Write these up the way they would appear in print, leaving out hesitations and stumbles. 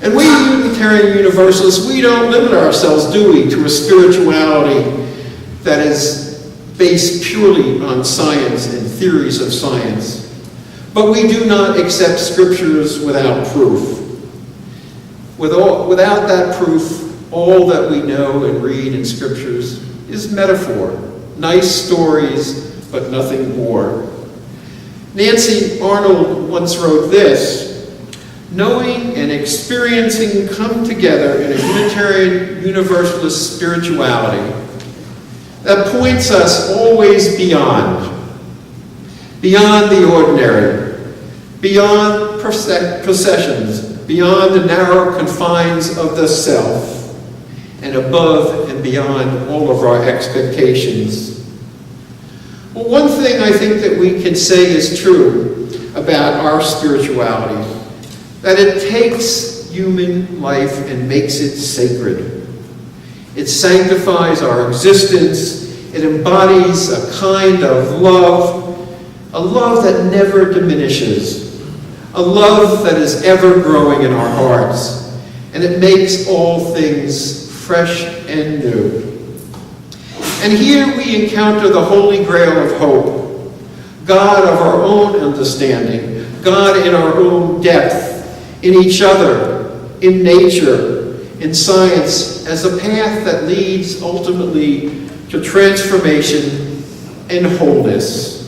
And we Unitarian Universalists, we don't limit ourselves, do we, to a spirituality that is based purely on science and theories of science. But we do not accept scriptures without proof. Without that proof, all that we know and read in scriptures is metaphor, nice stories, but nothing more. Nancy Arnold once wrote this: knowing and experiencing come together in a Unitarian Universalist spirituality that points us always beyond the ordinary, beyond possessions, beyond the narrow confines of the self, and above and beyond all of our expectations. Well, one thing I think that we can say is true about our spirituality, that it takes human life and makes it sacred. It sanctifies our existence. It embodies a kind of love, a love that never diminishes, a love that is ever growing in our hearts, and it makes all things fresh and new. And here we encounter the holy grail of hope, God of our own understanding, God in our own depth, in each other, in nature, in science, as a path that leads ultimately to transformation and wholeness.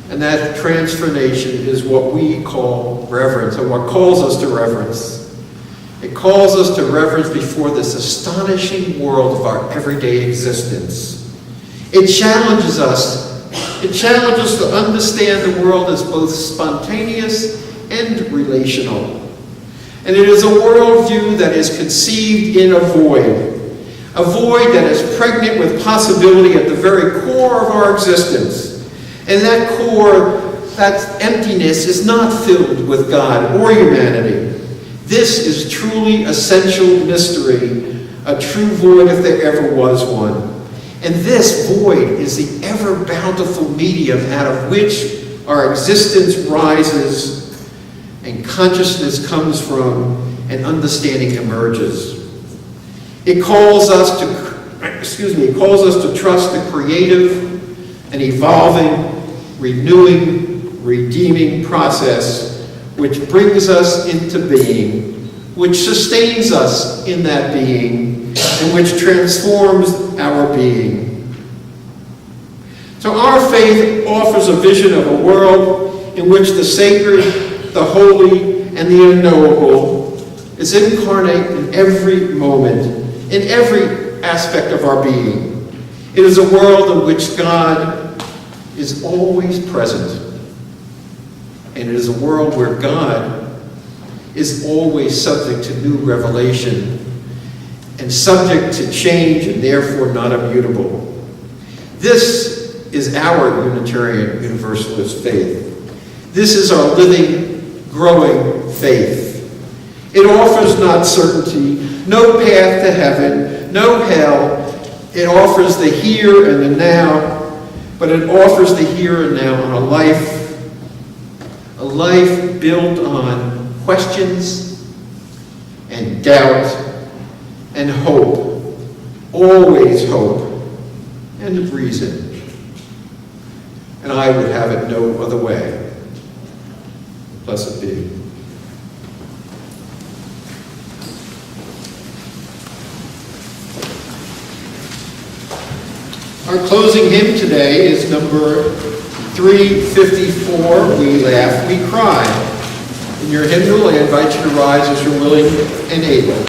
And that transformation is what we call reverence, or what calls us to reverence. It calls us to reverence before this astonishing world of our everyday existence. It challenges us. It challenges us to understand the world as both spontaneous and relational. And it is a worldview that is conceived in a void that is pregnant with possibility at the very core of our existence. And that core, that emptiness, is not filled with God or humanity. This is truly essential mystery, a true void if there ever was one. And this void is the ever bountiful medium out of which our existence rises and consciousness comes from and understanding emerges. It calls us to trust the creative and evolving, renewing, redeeming process which brings us into being, which sustains us in that being, and which transforms our being. So our faith offers a vision of a world in which the sacred, the holy, and the unknowable is incarnate in every moment, in every aspect of our being. It is a world in which God is always present. And it is a world where God is always subject to new revelation and subject to change and therefore not immutable. This is our Unitarian Universalist faith. This is our living, growing faith. It offers not certainty, no path to heaven, no hell. It offers the here and the now, but it offers the here and now on a life built on questions and doubt and hope, always hope and reason. And I would have it no other way. Blessed be. Our closing hymn today is number 354, We Laugh, We Cry. In your hymnal, I invite you to rise as you're willing and able.